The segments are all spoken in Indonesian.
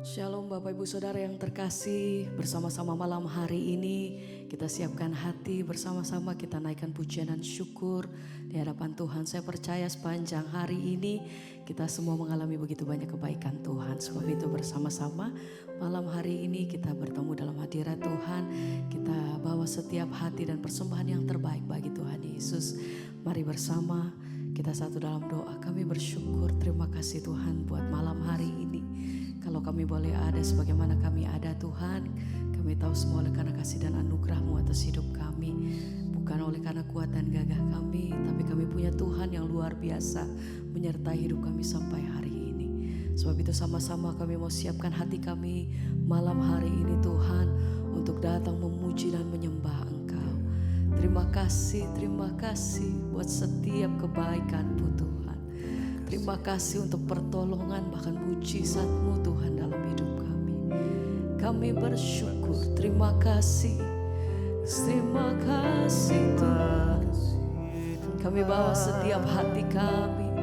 Shalom Bapak Ibu Saudara yang terkasih, bersama-sama malam hari ini kita siapkan hati bersama-sama, kita naikkan pujian dan syukur di hadapan Tuhan. Saya percaya sepanjang hari ini kita semua mengalami begitu banyak kebaikan Tuhan. Sebab itu bersama-sama malam hari ini kita bertemu dalam hadirat Tuhan. Kita bawa setiap hati dan persembahan yang terbaik bagi Tuhan Yesus. Mari bersama kita satu dalam doa. Kami bersyukur, terima kasih Tuhan buat malam hari ini. Kalau kami boleh ada sebagaimana kami ada Tuhan, kami tahu semua oleh karena kasih dan anugerah-Mu atas hidup kami. Bukan oleh karena kuat dan gagah kami, tapi kami punya Tuhan yang luar biasa menyertai hidup kami sampai hari ini. Sebab itu sama-sama kami mau siapkan hati kami malam hari ini Tuhan, untuk datang memuji dan menyembah Engkau. Terima kasih buat setiap kebaikan-Mu Tuhan. Terima kasih untuk pertolongan bahkan mujizat-Mu Tuhan dalam hidup kami. Kami bersyukur, terima kasih Tuhan. Kami bawa setiap hati kami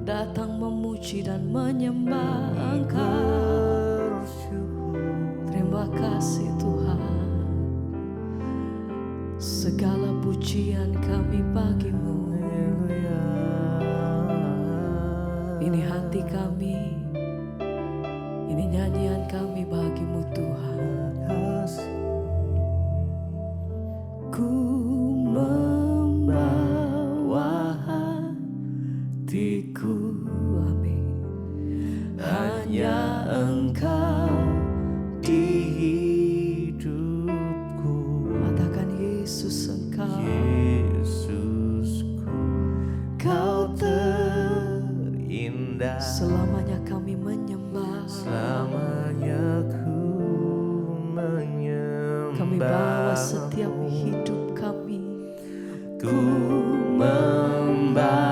datang memuji dan menyembah Engkau. Terima kasih Tuhan. Segala pujian kami bagi-Mu. Ini hati kami, ini nyanyian kami bagi-Mu Tuhan. Ku membawa hatiku, amin, hanya Engkau di hidupku. Katakan Yesus Engkau, Yesusku, Kau terindah. Selamanya kami menyembah, selamanya ku menyembah. Kami bawa setiap hidup kami, ku membawa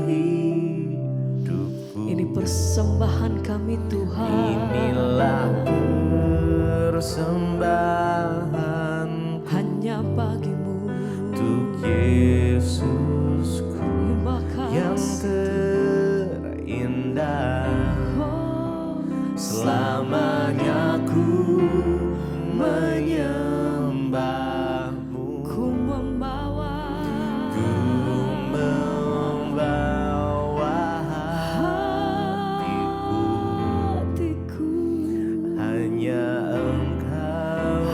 hidupku. Ini persembahan kami Tuhan. Inilah persembahan hanya bagi-Mu, untuk Yesusku yang terindah. Selamanya ku menyembah-Mu. Ku membawa hatiku, hanya Engkau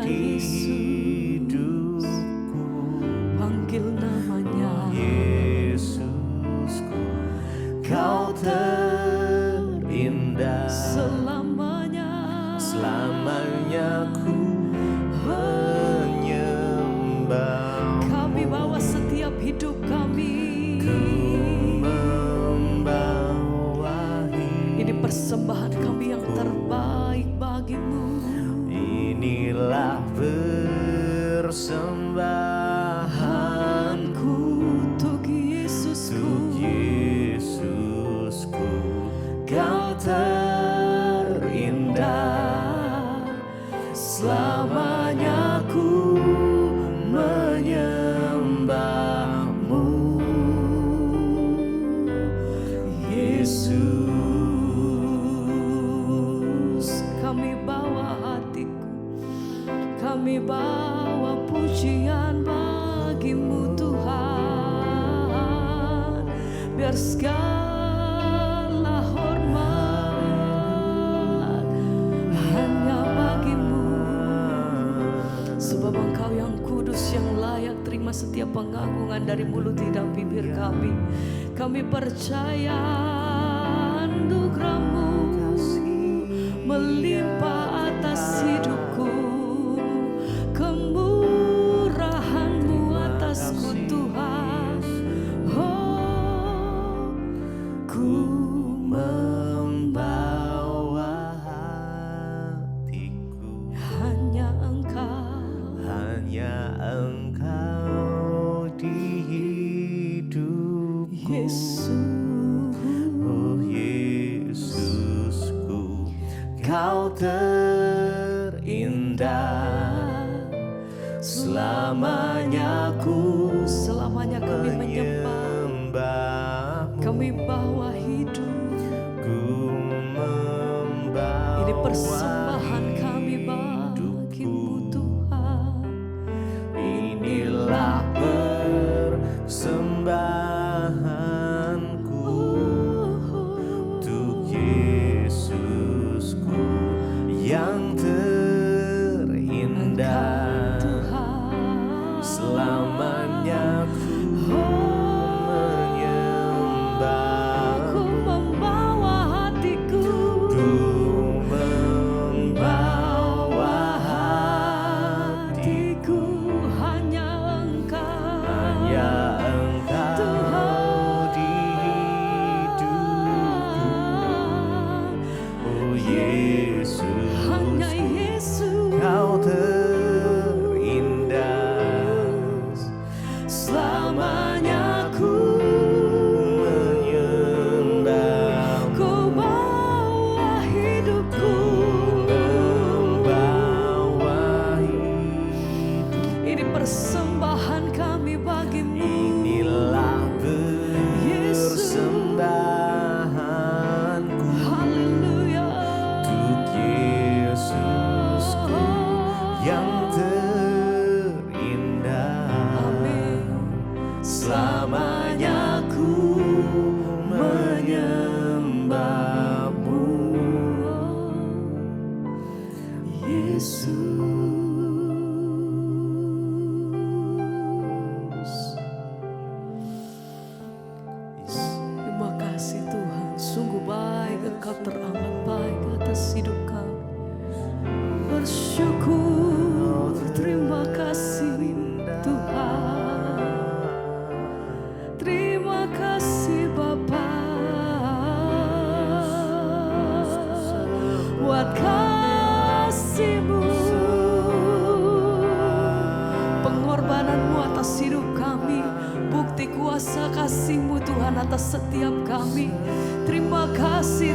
di hidupku. Panggil namanya Yesusku, Kau terindah. Selamanya ku menyembah. Kami bawa setiap hidup kami, ku membawa hidup. Ini persembahan kami yang terbaik bagi-Mu. Inilah persembahanku untuk Yesusku. Kau terindah. Selamanya ku menyembah-Mu, Yesus. Kami bawa hatiku, kami bawa pujian bagi-Mu Tuhan. Biar segala hormat hanya bagi-Mu. Sebab Engkau yang kudus, yang layak terima setiap pengagungan dari mulut lidah bibir kami. Kami percaya anugerah-Mu melimpah atas hidupku, kemurahan-Mu atasku Tuhan. Oh, ku membawa hatiku, hanya Engkau di hidupku. Yesus. Oh Yesusku, Kau terindah. Selamanya kami menyembah. Kami bawa hidup, Ku persembahan kami bagimu Tuhan. Inilah persembahanku untuk Yesusku yang terindah. Tuhan, Selamanya ku aku membawa hatiku, membawa hatiku, hanya Engkau, hanya Engkau di hidupku. Oh Yesus, hanya Yesus, Kau terindah. selamanya ku menyembahmu, bawa hidupku. membawa hidup. Ini persembahan kami bagimu. Inilah persembahanku Haleluya. untuk Yesusku yang terindah. Amin. Selamanya ku menyembahmu, Yesus. Terima kasih Tuhan, sungguh baik Engkau, teramat baik atas hidup kami. Bersyukur, terima kasih Tuhan. Terima kasih Bapa buat kasih-Mu, pengorbananmu atas hidup kami, bukti kuasa kasih-Mu Tuhan atas setiap kami. Terima kasih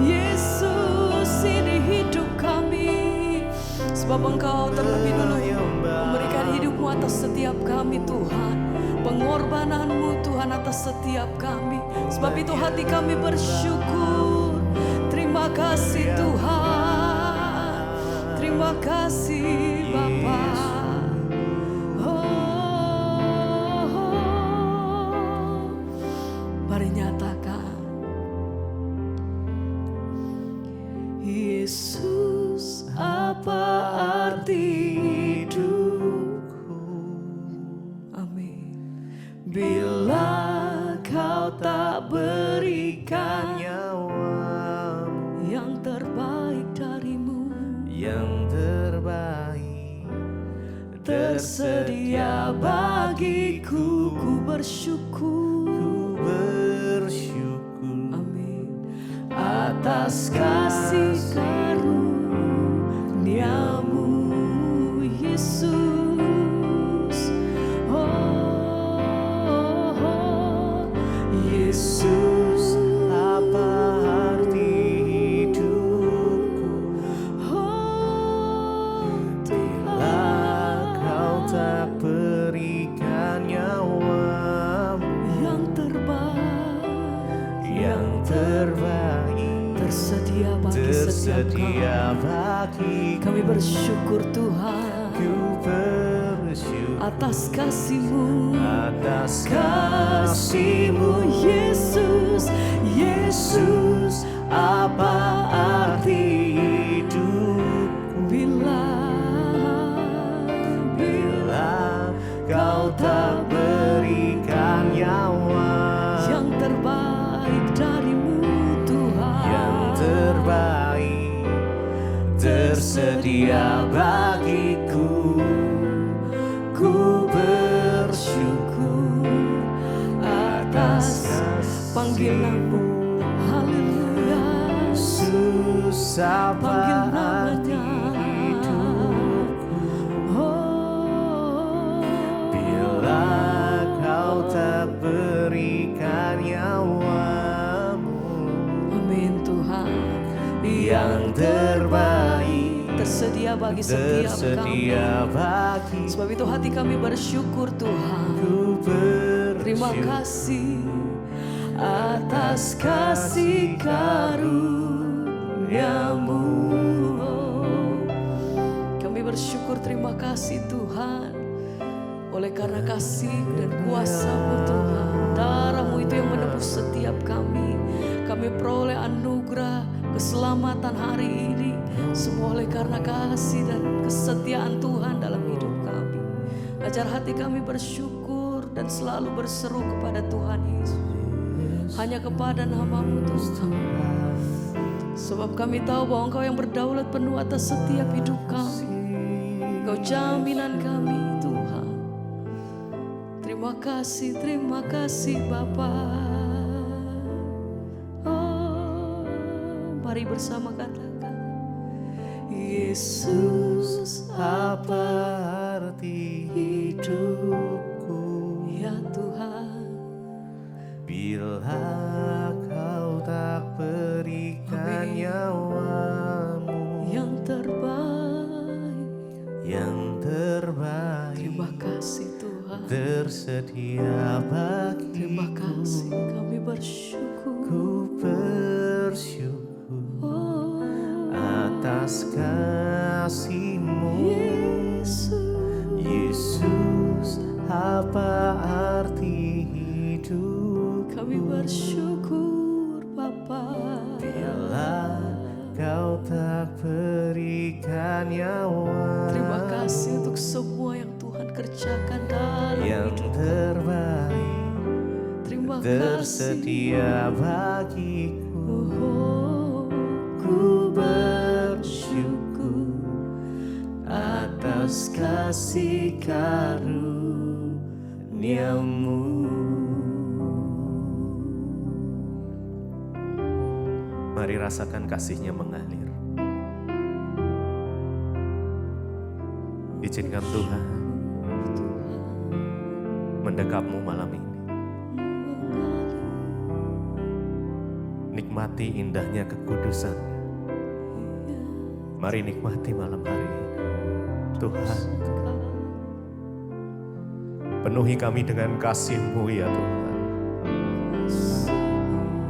Yesus, ini hidup kami. Sebab Engkau terlebih dulu memberikan hidupmu atas setiap kami Tuhan, pengorbananmu Tuhan atas setiap kami. Sebab itu hati kami bersyukur. Terima kasih Tuhan, terima kasih Bapa. Mari nyatakan, Yesus, apa arti hidupku? Amin. Bila Kau tak berikan Nyawamu yang terbaik darimu, yang terbaik tersedia bagiku, ku bersyukur. ku bersyukur Amin. Atas kasih karuniamu Yesus. Yesus, apa arti hidupku bila Kau tak berikan nyawamu Yang terbaik tersedia bagi setiap tersedia bagi kami. Bersyukur Tuhan ku bersyukur atas kasih-Mu, atas kasih-Mu Yesus. Yesus, apa arti hidupku bila Kau tak berikan nyawa yang terbaik darimu Tuhan, yang terbaik tersedia bagiku, ku bersyukur atas panggilan-Mu. Haleluya. Yesus, apa Panggil arti namanya. hidupku Oh, bila Kau tak berikan nyawamu amin Tuhan. yang terbaik Tersedia bagi setiap kami. tersedia bagi Sebab itu hati kami bersyukur Tuhan. ku Terima bersyukur kasih atas kasih karunia karuniamu. Kami bersyukur, terima kasih Tuhan. Oleh karena kasih dan kuasa-Mu Tuhan, darah-Mu itu yang menebus setiap kami. Kami peroleh anugerah keselamatan hari ini. Semua oleh karena kasih dan kesetiaan Tuhan dalam hidup kami. Ajar hati kami bersyukur dan selalu berseru kepada Tuhan Yesus. Hanya kepada nama-Mu Tuhan. Sebab kami tahu bahwa Engkau yang berdaulat penuh atas setiap hidup kami. Engkau jaminan kami Tuhan. Terima kasih Bapa. Oh, mari bersama katakan, Yesus Apa arti hidupku ya Tuhan, bila kau tak berikan nyawamu yang terbaik. Terima kasih Tuhan. Tersedia bagiku. Terima kasih, kami bersyukur. Ku bersyukur Oh, atas kasih-Mu. Yesus, apa arti hidup? kami bersyukur Bapa. Bila kau tak berikan nyawa Terima kasih untuk semua yang Tuhan kerjakan dalam yang hidup. terbaik Terima kasih. tersedia bagiku. Oh, Ku bersyukur atas kasih karuniamu. Mari rasakan kasih-Nya mengalir. Izinkan Tuhan mendekapmu malam ini. Nikmati indahnya kekudusan-Nya. Mari nikmati malam hari ini. Tuhan, penuhi kami dengan kasih-Mu ya Tuhan.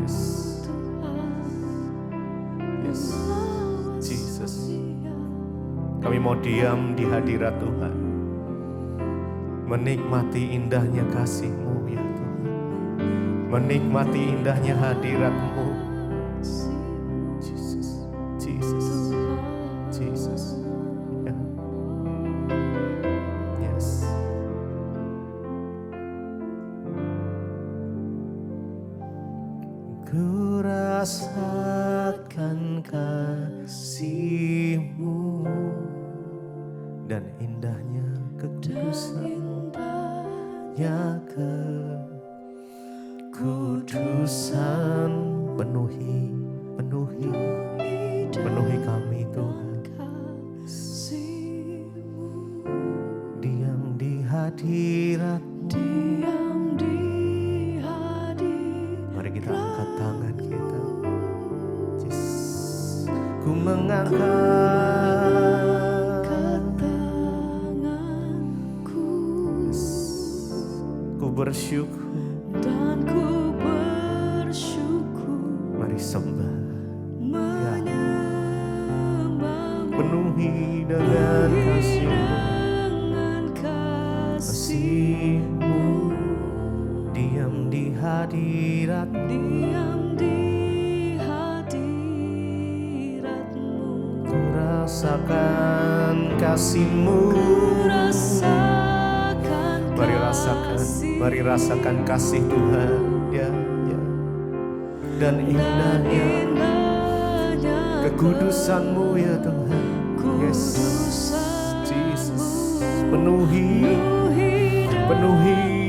Yes. Yes. Jesus. Kami mau diam di hadirat Tuhan. Menikmati indahnya kasih-Mu ya Tuhan. Menikmati indahnya hadirat-Mu. Jesus. Jesus. Jesus. Ya. Yes. Ku rasakan kasih-Mu dan indahnya kekudusan-Nya kekudusan penuhi kami Tuhan. Diam di hadirat. Mari kita angkat tangan kita. Yes. Ku mengangkat tanganku ku bersyukur. dan ku bersyukur. Mari sembah. Menyembah Penuhi dengan dengan kasih-Mu. Diam di hadirat. diam di hadirat-Mu. Ku rasakan kasih-Mu. Rasakan Mari rasakan kasih Tuhan ya, ya. Dan indahnya kekudusan-Mu ya Tuhan. Yes, Jesus. Penuhi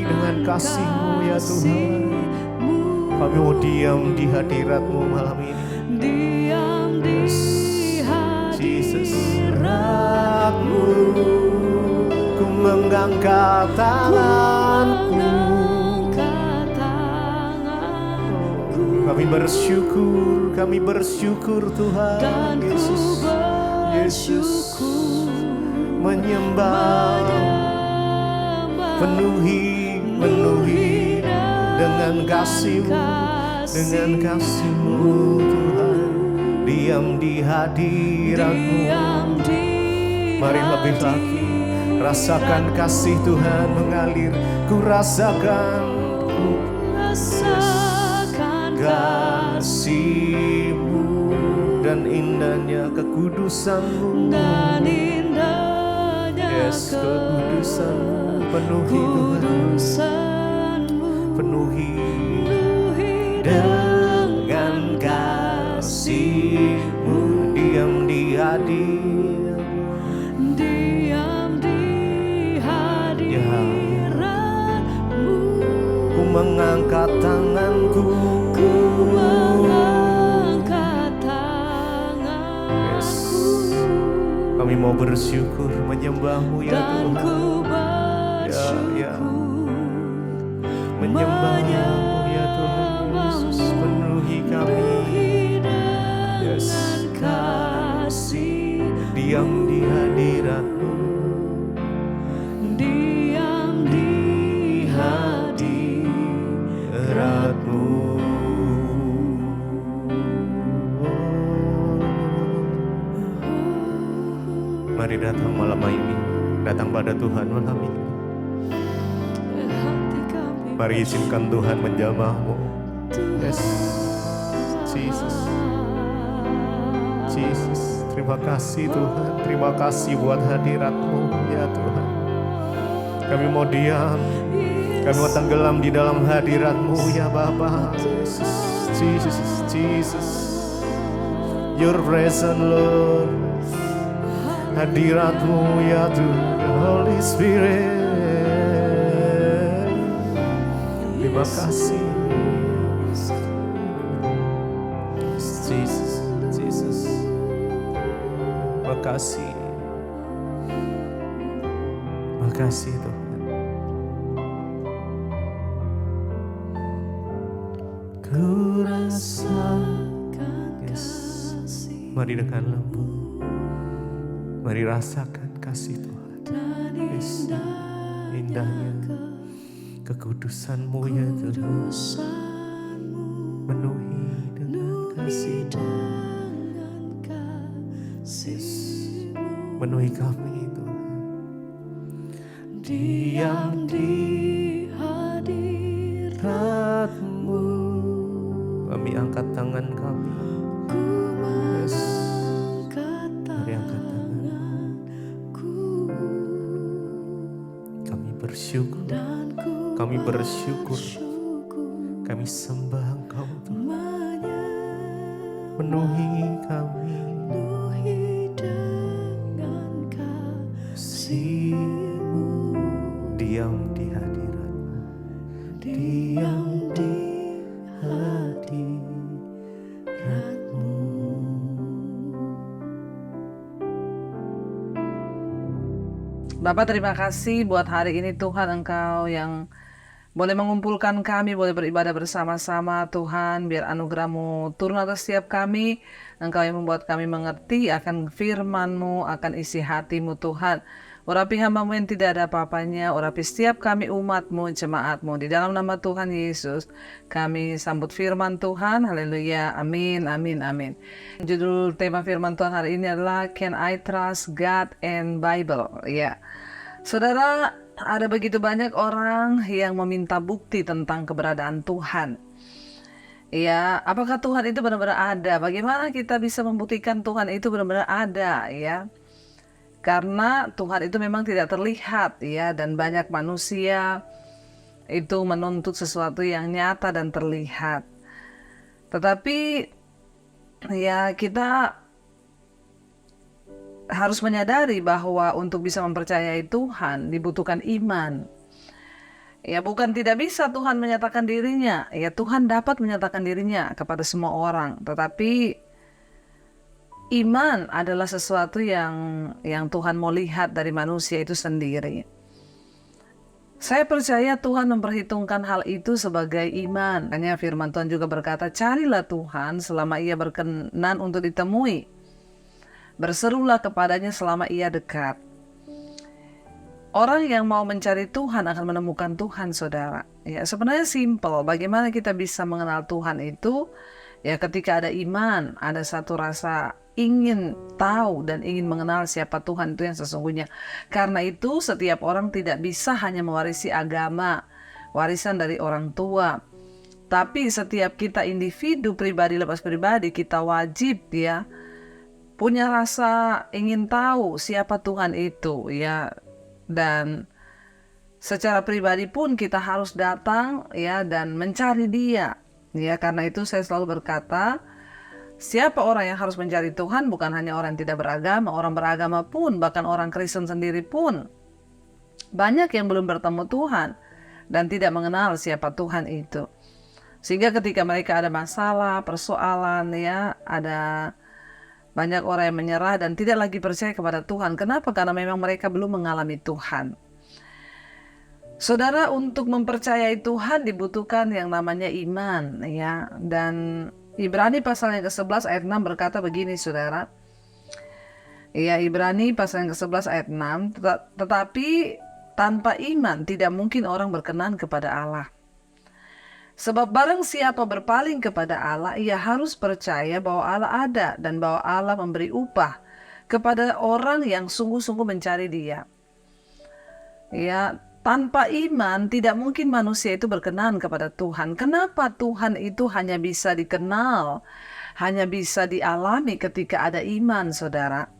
dengan kasih-Mu ya Tuhan. Kami mau diam di hadirat-Mu malam ini. Diam di Jesus. hadirat-Mu. Ku mengangkat tanganku. Kami bersyukur Tuhan Dan Yesus. Yesus menyembah. Penuhi dengan kasih-Mu Tuhan. diam di hadirat-Mu. Mari lebih lagi rasakan kasih Tuhan mengalir. Ku rasakan kasih-Mu dan indahnya kekudusan-Mu. Yes, kekudusan-Mu penuhi Tuhan, penuhi dengan kasih-Mu. Diam di hadirat-Mu. Ku mengangkat tanganku, yes. Kami mau bersyukur menyembah-Mu ya Tuhan. Ya. Menyembah-Mu ya Tuhan Yesus, penuhi kami. Yes. Diam di hadirat-Mu. Mari datang malam ini, datang pada Tuhan malam ini. Mari izinkan Tuhan menjamah-Mu. Yes, Jesus. Terima kasih Tuhan, terima kasih buat hadirat-Mu ya Tuhan. Kami mau diam, kami mau tenggelam di dalam hadirat-Mu ya Bapa. Jesus, Your presence Lord. Hadirat-Mu ya Tuhan, Holy Spirit. Terima kasih Jesus. Terima kasih Tuhan. Ku rasakan kasih. Mari dengan lampu, mari rasakan kasih Tuhan. Yes. Indahnya kekudusan-Mu ya Tuhan. Penuhi dengan kasih. Yes. Penuhi kami Tuhan. Diam di hadirat-Mu. Kami angkat tangan kami. Yes. Mari angkat tangan. Kami bersyukur, kami sembah Engkau Tuhan. Penuhi kami dengan kasih-Mu. Diam di hadirat-Mu, diam di hadirat-Mu. Bapak, terima kasih buat hari ini Tuhan, Engkau yang boleh mengumpulkan kami, boleh beribadah bersama-sama Tuhan. Biar anugerah-Mu turun atas setiap kami. Engkau yang membuat kami mengerti akan firman-Mu, akan isi hati-Mu Tuhan. Urapi hamba-Mu yang tidak ada apa-apanya, urapi setiap kami umat-Mu, jemaat-Mu. Di dalam nama Tuhan Yesus kami sambut firman Tuhan. Haleluya, amin, amin, amin. Judul tema firman Tuhan hari ini adalah Can I Trust God and Bible? Ya, saudara, ada begitu banyak orang yang meminta bukti tentang keberadaan Tuhan. Ya, apakah Tuhan itu benar-benar ada? Bagaimana kita bisa membuktikan Tuhan itu benar-benar ada? Ya, karena Tuhan itu memang tidak terlihat, ya, dan banyak manusia itu menuntut sesuatu yang nyata dan terlihat. Tetapi ya, kita harus menyadari bahwa untuk bisa mempercayai Tuhan dibutuhkan iman. Ya, bukan tidak bisa Tuhan menyatakan dirinya. Ya, Tuhan dapat menyatakan dirinya kepada semua orang. Tetapi iman adalah sesuatu yang Tuhan mau lihat dari manusia itu sendiri. Saya percaya Tuhan memperhitungkan hal itu sebagai iman. Hanya firman Tuhan juga berkata, carilah Tuhan selama Ia berkenan untuk ditemui. Berserulah kepadanya selama Ia dekat. Orang yang mau mencari Tuhan akan menemukan Tuhan, saudara. Ya, sebenarnya simple. Bagaimana kita bisa mengenal Tuhan itu? Ya, ketika ada iman, ada satu rasa ingin tahu dan ingin mengenal siapa Tuhan itu yang sesungguhnya. Karena itu setiap orang tidak bisa hanya mewarisi agama, warisan dari orang tua. Tapi setiap kita individu pribadi lepas pribadi, kita wajib ya punya rasa ingin tahu siapa Tuhan itu ya. Dan secara pribadi pun kita harus datang ya dan mencari Dia. Ya, karena itu saya selalu berkata, siapa orang yang harus mencari Tuhan bukan hanya orang yang tidak beragama, orang beragama pun, bahkan orang Kristen sendiri pun. Banyak yang belum bertemu Tuhan dan tidak mengenal siapa Tuhan itu. Sehingga ketika mereka ada masalah, persoalan ya, ada banyak orang yang menyerah dan tidak lagi percaya kepada Tuhan. Kenapa? Karena memang mereka belum mengalami Tuhan. Saudara, untuk mempercayai Tuhan dibutuhkan yang namanya iman ya. Dan Ibrani pasal yang ke-11 ayat 6 berkata begini, Saudara. Ya, Ibrani pasal yang ke-11 ayat 6, tetapi tanpa iman tidak mungkin orang berkenan kepada Allah. Sebab barang siapa berpaling kepada Allah, ia harus percaya bahwa Allah ada dan bahwa Allah memberi upah kepada orang yang sungguh-sungguh mencari Dia. Ya, tanpa iman tidak mungkin manusia itu berkenan kepada Tuhan. Kenapa Tuhan itu hanya bisa dikenal, hanya bisa dialami ketika ada iman, Saudara?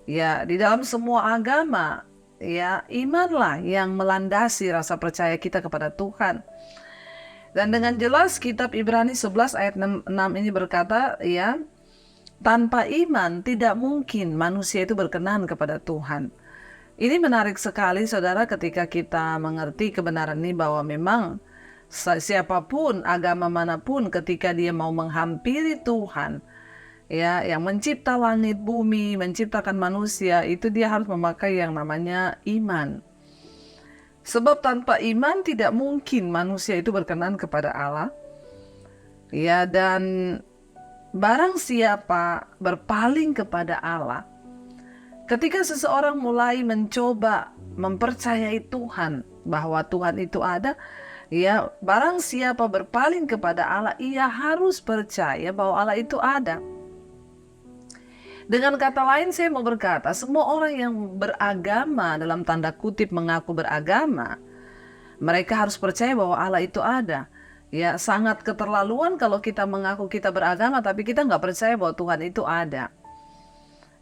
Ya, di dalam semua agama, ya, imanlah yang melandasi rasa percaya kita kepada Tuhan. Dan dengan jelas kitab Ibrani 11 ayat 6 ini berkata, ya, tanpa iman tidak mungkin manusia itu berkenan kepada Tuhan. Ini menarik sekali, Saudara, ketika kita mengerti kebenaran ini bahwa memang siapapun, agama manapun, ketika dia mau menghampiri Tuhan, ya, yang mencipta langit, bumi, menciptakan manusia, itu dia harus memakai yang namanya iman. Sebab tanpa iman tidak mungkin manusia itu berkenan kepada Allah. Ya, dan barang siapa berpaling kepada Allah, ketika seseorang mulai mencoba mempercayai Tuhan, bahwa Tuhan itu ada, ya, barang siapa berpaling kepada Allah, ia harus percaya bahwa Allah itu ada. Dengan kata lain, saya mau berkata, semua orang yang beragama, dalam tanda kutip mengaku beragama, mereka harus percaya bahwa Allah itu ada. Ya, sangat keterlaluan kalau kita mengaku kita beragama, tapi kita nggak percaya bahwa Tuhan itu ada.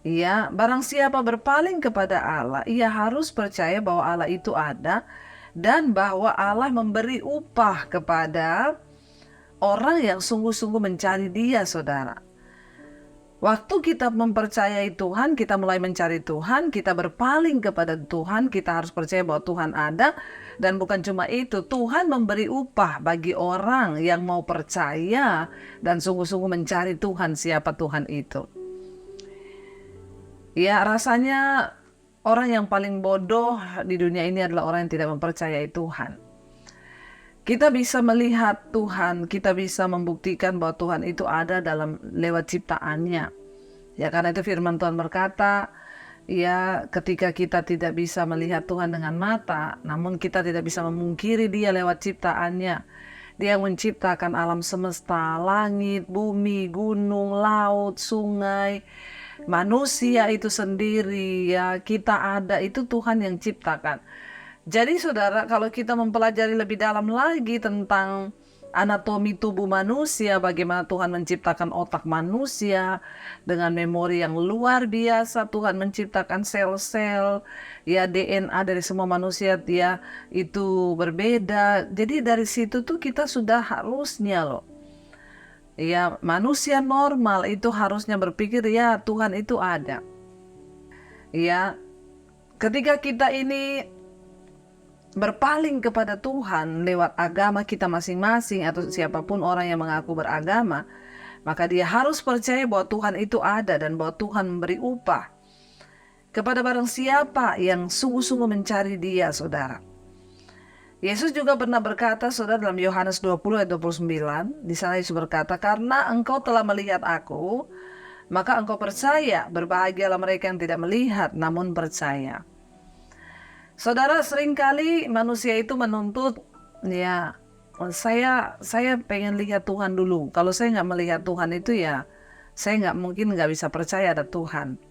Ya, barang siapa berpaling kepada Allah, ia harus percaya bahwa Allah itu ada dan bahwa Allah memberi upah kepada orang yang sungguh-sungguh mencari Dia, Saudara. Waktu kita mempercayai Tuhan, kita mulai mencari Tuhan, kita berpaling kepada Tuhan, kita harus percaya bahwa Tuhan ada. Dan bukan cuma itu, Tuhan memberi upah bagi orang yang mau percaya dan sungguh-sungguh mencari Tuhan, siapa Tuhan itu. Ya, rasanya orang yang paling bodoh di dunia ini adalah orang yang tidak mempercayai Tuhan. Kita bisa melihat Tuhan, kita bisa membuktikan bahwa Tuhan itu ada lewat ciptaannya. Ya, karena itu firman Tuhan berkata, ya, ketika kita tidak bisa melihat Tuhan dengan mata, namun kita tidak bisa memungkiri Dia lewat ciptaannya. Dia yang menciptakan alam semesta, langit, bumi, gunung, laut, sungai, manusia itu sendiri, ya, kita ada, itu Tuhan yang ciptakan. Jadi Saudara, kalau kita mempelajari lebih dalam lagi tentang anatomi tubuh manusia, bagaimana Tuhan menciptakan otak manusia dengan memori yang luar biasa, Tuhan menciptakan sel-sel, ya, DNA dari semua manusia dia itu berbeda. Jadi dari situ tuh kita sudah harusnya loh, ya, manusia normal itu harusnya berpikir, ya, Tuhan itu ada. Ya, ketika kita ini berpaling kepada Tuhan lewat agama kita masing-masing atau siapapun orang yang mengaku beragama, maka dia harus percaya bahwa Tuhan itu ada dan bahwa Tuhan memberi upah kepada barang siapa yang sungguh-sungguh mencari Dia, Saudara. Yesus juga pernah berkata, Saudara, dalam Yohanes 20 ayat 29, di sana Yesus berkata, karena engkau telah melihat aku, maka engkau percaya. Berbahagialah mereka yang tidak melihat namun percaya. Saudara, seringkali manusia itu menuntut, ya, saya pengen lihat Tuhan dulu. Kalau saya nggak melihat Tuhan itu ya, saya nggak bisa percaya ada Tuhan.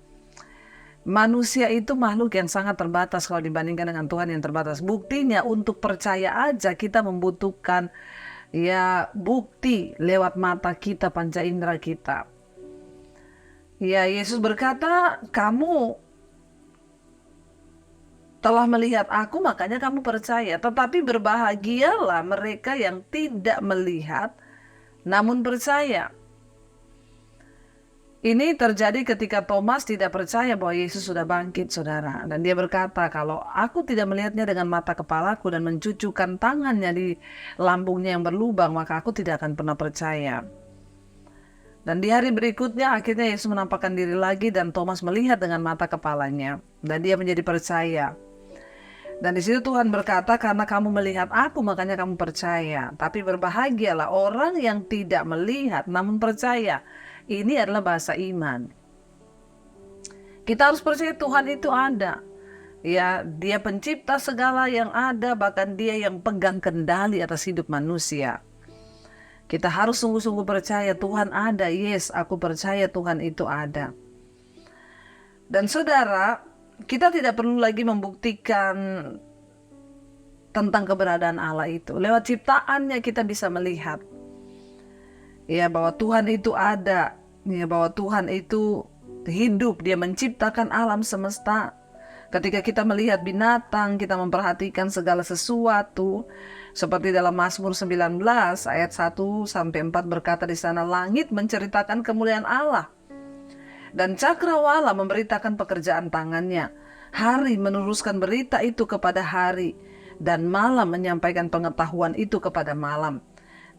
Manusia itu makhluk yang sangat terbatas kalau dibandingkan dengan Tuhan yang terbatas. Buktinya untuk percaya aja kita membutuhkan ya bukti lewat mata kita, panca indera kita. Ya, Yesus berkata, kamu telah melihat aku, makanya kamu percaya. Tetapi berbahagialah mereka yang tidak melihat, namun percaya. Ini terjadi ketika Thomas tidak percaya bahwa Yesus sudah bangkit, saudara. Dan dia berkata, kalau aku tidak melihatnya dengan mata kepalaku dan mencucukkan tangannya di lambungnya yang berlubang, maka aku tidak akan pernah percaya. Dan di hari berikutnya akhirnya Yesus menampakkan diri lagi dan Thomas melihat dengan mata kepalanya. Dan dia menjadi percaya. Dan di situ Tuhan berkata, karena kamu melihat aku makanya kamu percaya. Tapi berbahagialah orang yang tidak melihat namun percaya. Ini adalah bahasa iman. Kita harus percaya Tuhan itu ada. Ya, Dia pencipta segala yang ada, bahkan Dia yang pegang kendali atas hidup manusia. Kita harus sungguh-sungguh percaya Tuhan ada. Yes, aku percaya Tuhan itu ada. Dan saudara, kita tidak perlu lagi membuktikan tentang keberadaan Allah itu. Lewat ciptaannya kita bisa melihat ya bahwa Tuhan itu ada, ya bahwa Tuhan itu hidup, Dia menciptakan alam semesta. Ketika kita melihat binatang, kita memperhatikan segala sesuatu, seperti dalam Mazmur 19 ayat 1 sampai 4 berkata di sana, langit menceritakan kemuliaan Allah dan cakrawala memberitakan pekerjaan tangannya. Hari meneruskan berita itu kepada hari, dan malam menyampaikan pengetahuan itu kepada malam.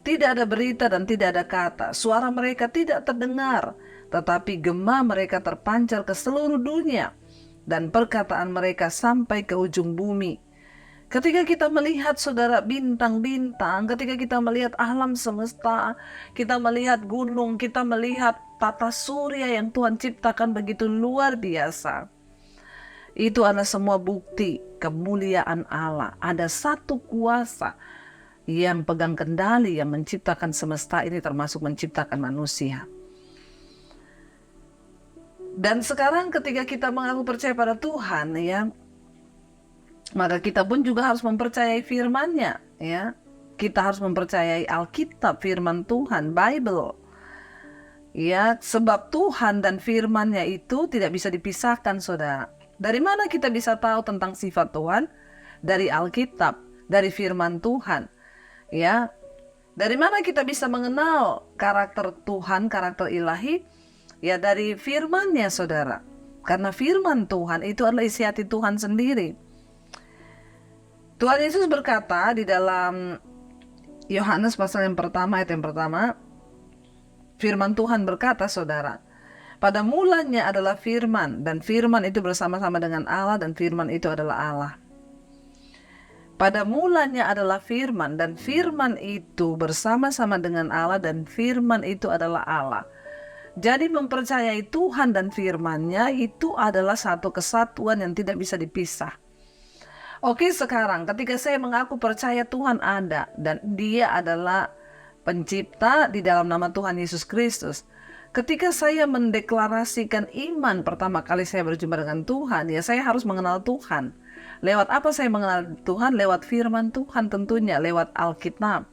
Tidak ada berita dan tidak ada kata. Suara mereka tidak terdengar, tetapi gema mereka terpancar ke seluruh dunia, dan perkataan mereka sampai ke ujung bumi. Ketika kita melihat saudara bintang-bintang, ketika kita melihat alam semesta, kita melihat gunung, kita melihat tata surya yang Tuhan ciptakan begitu luar biasa. Itu adalah semua bukti kemuliaan Allah. Ada satu kuasa yang pegang kendali, yang menciptakan semesta ini, termasuk menciptakan manusia. Dan sekarang ketika kita mengaku percaya pada Tuhan, ya, maka kita pun juga harus mempercayai firman-Nya, ya. Kita harus mempercayai Alkitab, firman Tuhan, Bible. Ya, sebab Tuhan dan firman-Nya itu tidak bisa dipisahkan, saudara. Dari mana kita bisa tahu tentang sifat Tuhan? Dari Alkitab, dari firman Tuhan. Ya, dari mana kita bisa mengenal karakter Tuhan, karakter ilahi? Ya, dari firman-Nya, saudara. Karena firman Tuhan itu adalah isi hati Tuhan sendiri. Tuhan Yesus berkata di dalam Yohanes pasal yang pertama, ayat yang pertama, firman Tuhan berkata, saudara, pada mulanya adalah firman, dan firman itu bersama-sama dengan Allah, dan firman itu adalah Allah. Pada mulanya adalah firman, dan firman itu bersama-sama dengan Allah, dan firman itu adalah Allah. Jadi mempercayai Tuhan dan firman-Nya itu adalah satu kesatuan yang tidak bisa dipisah. Oke, sekarang ketika saya mengaku percaya Tuhan ada, dan Dia adalah pencipta di dalam nama Tuhan Yesus Kristus. Ketika saya mendeklarasikan iman pertama kali saya berjumpa dengan Tuhan, ya saya harus mengenal Tuhan. Lewat apa saya mengenal Tuhan? Lewat firman Tuhan tentunya, lewat Alkitab.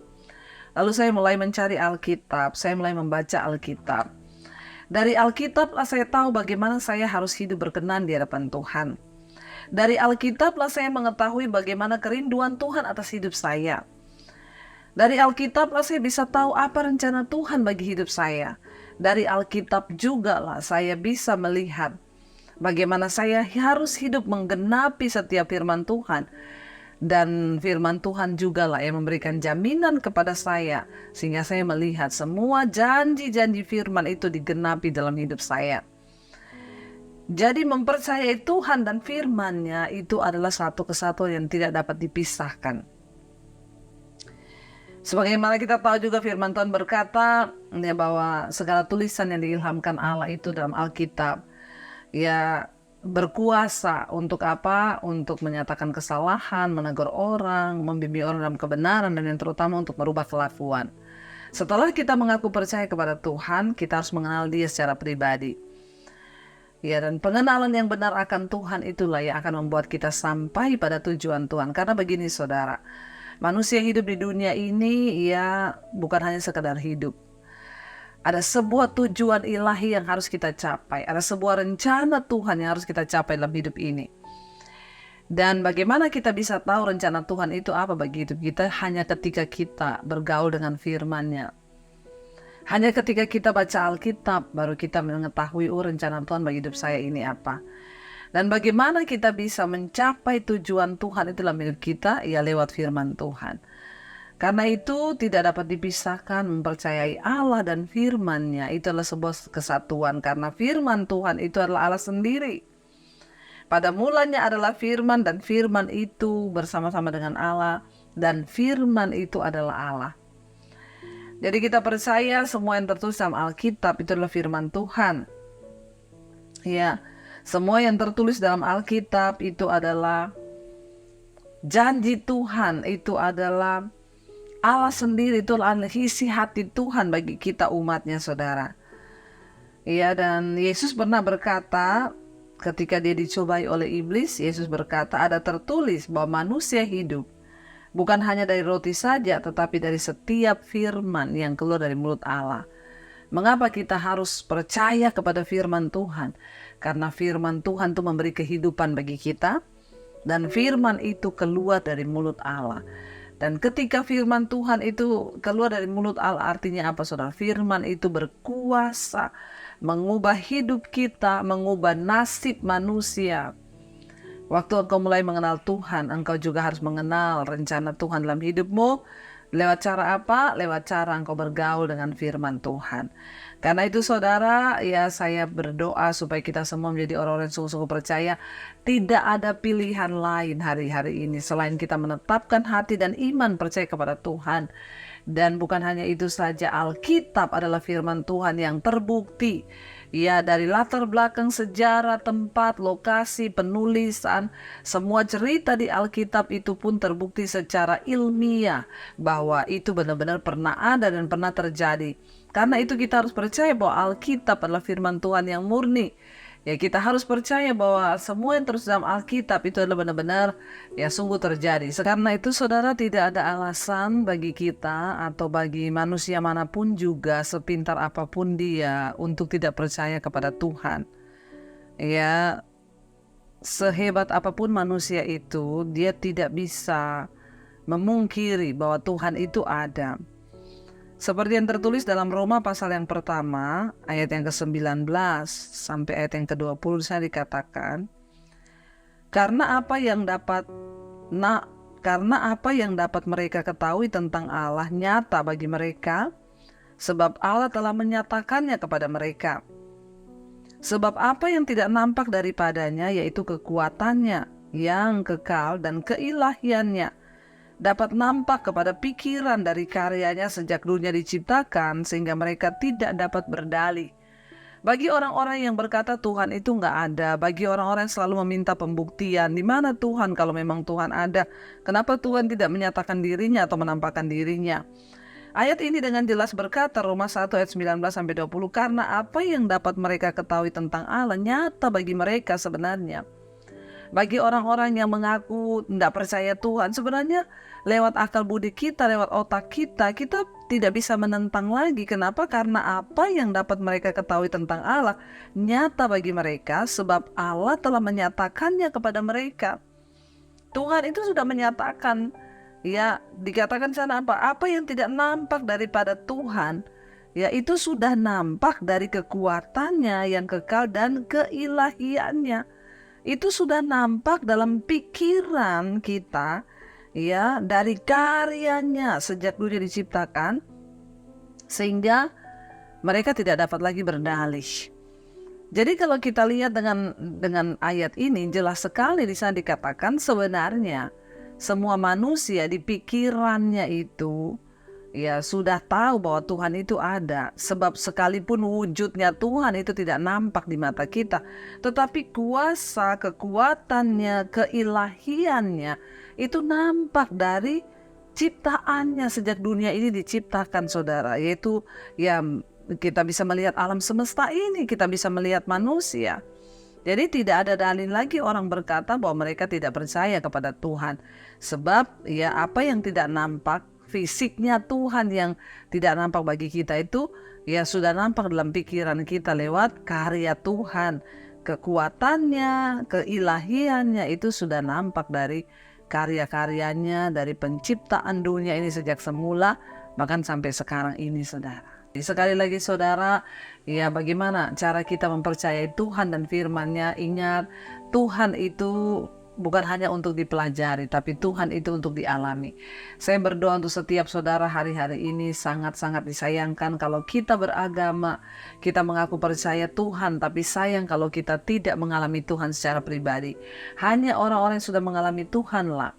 Lalu saya mulai mencari Alkitab, saya mulai membaca Alkitab. Dari Alkitablah saya tahu bagaimana saya harus hidup berkenan di hadapan Tuhan. Dari Alkitablah saya mengetahui bagaimana kerinduan Tuhan atas hidup saya. Dari Alkitablah saya bisa tahu apa rencana Tuhan bagi hidup saya. Dari Alkitab juga lah saya bisa melihat bagaimana saya harus hidup menggenapi setiap firman Tuhan. Dan firman Tuhan juga lah yang memberikan jaminan kepada saya, sehingga saya melihat semua janji-janji firman itu digenapi dalam hidup saya. Jadi mempercayai Tuhan dan firman-Nya itu adalah satu kesatuan yang tidak dapat dipisahkan. Sebagaimana kita tahu juga firman Tuhan berkata ya, bahwa segala tulisan yang diilhamkan Allah itu dalam Alkitab, ya berkuasa untuk apa? Untuk menyatakan kesalahan, menegur orang, membimbing orang dalam kebenaran, dan yang terutama untuk merubah kelakuan. Setelah kita mengaku percaya kepada Tuhan, kita harus mengenal Dia secara pribadi. Ya, dan pengenalan yang benar akan Tuhan itulah yang akan membuat kita sampai pada tujuan Tuhan. Karena begini saudara, manusia hidup di dunia ini ya bukan hanya sekedar hidup. Ada sebuah tujuan ilahi yang harus kita capai. Ada sebuah rencana Tuhan yang harus kita capai dalam hidup ini. Dan bagaimana kita bisa tahu rencana Tuhan itu apa bagi hidup kita? Hanya ketika kita bergaul dengan firman-Nya. Hanya ketika kita baca Alkitab, baru kita mengetahui rencana Tuhan bagi hidup saya ini apa. Dan bagaimana kita bisa mencapai tujuan Tuhan itu dalam hidup kita? Ya lewat firman Tuhan. Karena itu tidak dapat dipisahkan mempercayai Allah dan firman-Nya. Itu adalah sebuah kesatuan. Karena firman Tuhan itu adalah Allah sendiri. Pada mulanya adalah firman, dan firman itu bersama-sama dengan Allah. Dan firman itu adalah Allah. Jadi kita percaya semua yang tertulis dalam Alkitab itu adalah firman Tuhan. Ya, semua yang tertulis dalam Alkitab itu adalah janji Tuhan, itu adalah Allah sendiri, itu adalah isi hati Tuhan bagi kita umatnya saudara. Ya, dan Yesus pernah berkata ketika dia dicobai oleh iblis, Yesus berkata ada tertulis bahwa manusia hidup bukan hanya dari roti saja, tetapi dari setiap firman yang keluar dari mulut Allah. Mengapa kita harus percaya kepada firman Tuhan? Karena firman Tuhan itu memberi kehidupan bagi kita, dan firman itu keluar dari mulut Allah. Dan ketika firman Tuhan itu keluar dari mulut Allah, artinya apa saudara? Firman itu berkuasa mengubah hidup kita, mengubah nasib manusia. Waktu engkau mulai mengenal Tuhan, engkau juga harus mengenal rencana Tuhan dalam hidupmu. Lewat cara apa? Lewat cara engkau bergaul dengan firman Tuhan. Karena itu saudara, ya saya berdoa supaya kita semua menjadi orang-orang yang sungguh-sungguh percaya. Tidak ada pilihan lain hari-hari ini selain kita menetapkan hati dan iman percaya kepada Tuhan. Dan bukan hanya itu saja, Alkitab adalah firman Tuhan yang terbukti. Ya, dari latar belakang sejarah, tempat, lokasi, penulisan, semua cerita di Alkitab itu pun terbukti secara ilmiah bahwa itu benar-benar pernah ada dan pernah terjadi. Karena itu kita harus percaya bahwa Alkitab adalah firman Tuhan yang murni. Ya, kita harus percaya bahwa semua yang terus dalam Alkitab itu adalah benar-benar ya sungguh terjadi. Karena itu saudara, tidak ada alasan bagi kita atau bagi manusia manapun juga sepintar apapun dia untuk tidak percaya kepada Tuhan. Ya, sehebat apapun manusia itu, dia tidak bisa memungkiri bahwa Tuhan itu ada. Seperti yang tertulis dalam Roma pasal yang pertama, ayat yang ke-19 sampai ayat yang ke-20 saya dikatakan, karena apa yang dapat mereka ketahui tentang Allah nyata bagi mereka, sebab Allah telah menyatakannya kepada mereka. Sebab apa yang tidak nampak daripadanya, yaitu kekuatannya yang kekal dan keilahiannya, dapat nampak kepada pikiran dari karyanya sejak dunia diciptakan, sehingga mereka tidak dapat berdalih. Bagi orang-orang yang berkata Tuhan itu nggak ada, bagi orang-orang yang selalu meminta pembuktian, di mana Tuhan kalau memang Tuhan ada, kenapa Tuhan tidak menyatakan dirinya atau menampakkan dirinya? Ayat ini dengan jelas berkata, Roma 1 ayat 19-20, karena apa yang dapat mereka ketahui tentang Allah nyata bagi mereka sebenarnya. Bagi orang-orang yang mengaku tidak percaya Tuhan, sebenarnya lewat akal budi kita, lewat otak kita tidak bisa menentang lagi. Kenapa? Karena apa yang dapat mereka ketahui tentang Allah nyata bagi mereka, sebab Allah telah menyatakannya kepada mereka. Tuhan itu sudah menyatakan, ya dikatakan sana apa? Apa yang tidak nampak daripada Tuhan, ya itu sudah nampak dari kekuatannya yang kekal dan keilahiannya. Itu sudah nampak dalam pikiran kita, ya, dari karyanya sejak dunia diciptakan, sehingga mereka tidak dapat lagi berdalih. Jadi kalau kita lihat dengan ayat ini, jelas sekali di sana dikatakan sebenarnya semua manusia di pikirannya itu ya sudah tahu bahwa Tuhan itu ada. Sebab sekalipun wujudnya Tuhan itu tidak nampak di mata kita, tetapi kuasa, kekuatannya, keilahiannya itu nampak dari ciptaannya sejak dunia ini diciptakan, saudara. Yaitu ya kita bisa melihat alam semesta ini, kita bisa melihat manusia. Jadi tidak ada dalil lagi orang berkata bahwa mereka tidak percaya kepada Tuhan. Sebab ya apa yang tidak nampak, fisiknya Tuhan yang tidak nampak bagi kita itu ya sudah nampak dalam pikiran kita lewat karya Tuhan. Kekuatannya, keilahiannya itu sudah nampak dari karya-karyanya, dari penciptaan dunia ini sejak semula bahkan sampai sekarang ini, saudara. Jadi sekali lagi, saudara, ya bagaimana cara kita mempercayai Tuhan dan firman-Nya? Ingat, Tuhan itu bukan hanya untuk dipelajari, tapi Tuhan itu untuk dialami. Saya berdoa untuk setiap saudara hari-hari ini, sangat-sangat disayangkan kalau kita beragama, kita mengaku percaya Tuhan, tapi sayang kalau kita tidak mengalami Tuhan secara pribadi. Hanya orang-orang yang sudah mengalami Tuhanlah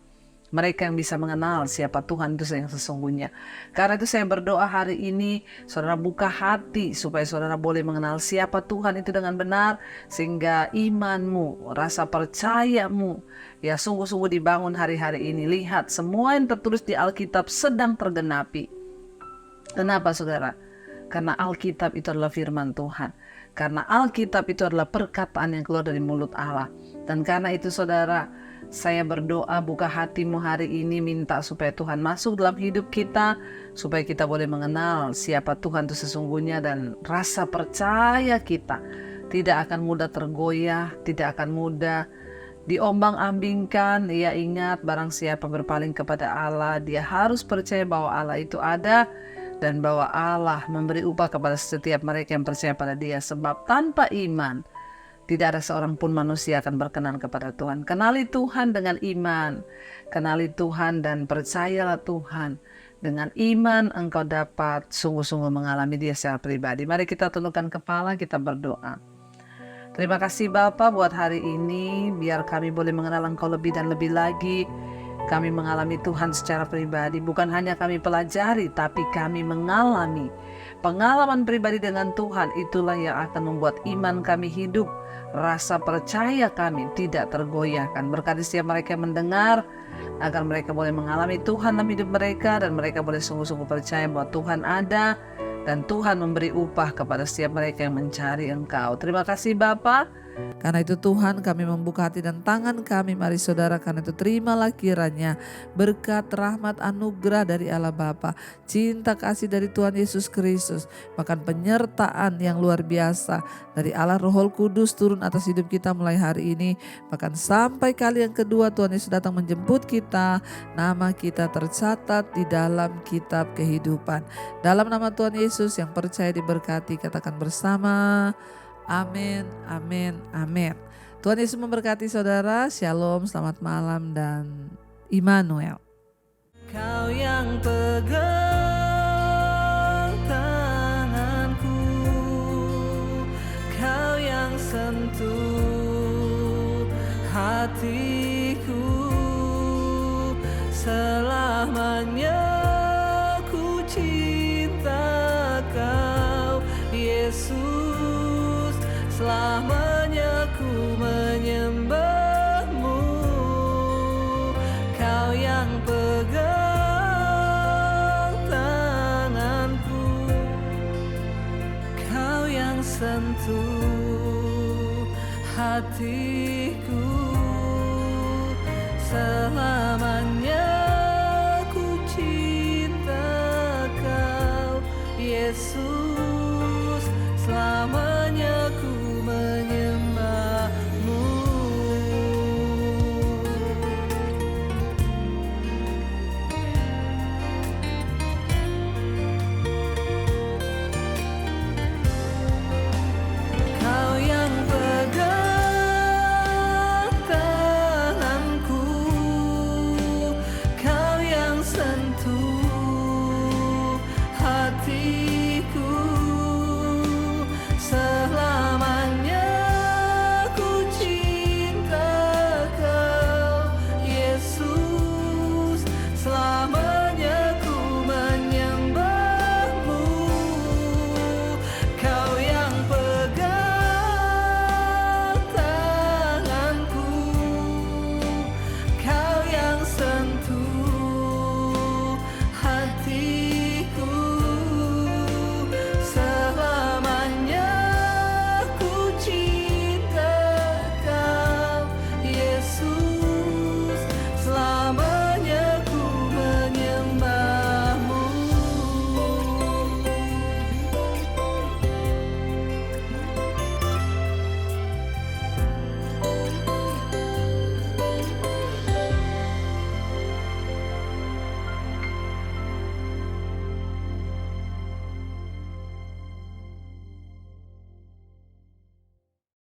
mereka yang bisa mengenal siapa Tuhan itu yang sesungguhnya. Karena itu saya berdoa hari ini, saudara buka hati supaya saudara boleh mengenal siapa Tuhan itu dengan benar, sehingga imanmu, rasa percayamu ya sungguh-sungguh dibangun hari-hari ini. Lihat, semua yang tertulis di Alkitab sedang tergenapi. Kenapa, saudara? Karena Alkitab itu adalah firman Tuhan. Karena Alkitab itu adalah perkataan yang keluar dari mulut Allah. Dan karena itu, saudara, saya berdoa buka hatimu hari ini, minta supaya Tuhan masuk dalam hidup kita, supaya kita boleh mengenal siapa Tuhan itu sesungguhnya, dan rasa percaya kita tidak akan mudah tergoyah, tidak akan mudah diombang-ambingkan. Ya ingat, barang siapa berpaling kepada Allah, dia harus percaya bahwa Allah itu ada dan bahwa Allah memberi upah kepada setiap mereka yang percaya pada Dia. Sebab tanpa iman tidak ada seorang pun manusia akan berkenan kepada Tuhan. Kenali Tuhan dengan iman. Kenali Tuhan dan percayalah Tuhan. Dengan iman engkau dapat sungguh-sungguh mengalami Dia secara pribadi. Mari kita tundukkan kepala, kita berdoa. Terima kasih Bapa buat hari ini. Biar kami boleh mengenal Engkau lebih dan lebih lagi. Kami mengalami Tuhan secara pribadi. Bukan hanya kami pelajari, tapi kami mengalami. Pengalaman pribadi dengan Tuhan itulah yang akan membuat iman kami hidup. Rasa percaya kami tidak tergoyahkan. Berkati setiap mereka yang mendengar, agar mereka boleh mengalami Tuhan dalam hidup mereka, dan mereka boleh sungguh-sungguh percaya bahwa Tuhan ada, dan Tuhan memberi upah kepada setiap mereka yang mencari Engkau. Terima kasih Bapa. Karena itu Tuhan, kami membuka hati dan tangan kami, mari saudara, karena itu terimalah kiranya berkat, rahmat, anugerah dari Allah Bapa, cinta kasih dari Tuhan Yesus Kristus, bahkan penyertaan yang luar biasa dari Allah Roh Kudus turun atas hidup kita mulai hari ini, bahkan sampai kali yang kedua Tuhan Yesus datang menjemput kita, nama kita tercatat di dalam kitab kehidupan. Dalam nama Tuhan Yesus, yang percaya diberkati, katakan bersama, amin, amin, amin. Tuhan Yesus memberkati saudara. Shalom, selamat malam, dan Immanuel. Kau yang pegang tanganku, kau yang sentuh hatiku, selamanya ku cinta kau Yesus. Selamanya ku menyembahmu, kau yang pegang tanganku, kau yang sentuh hatiku.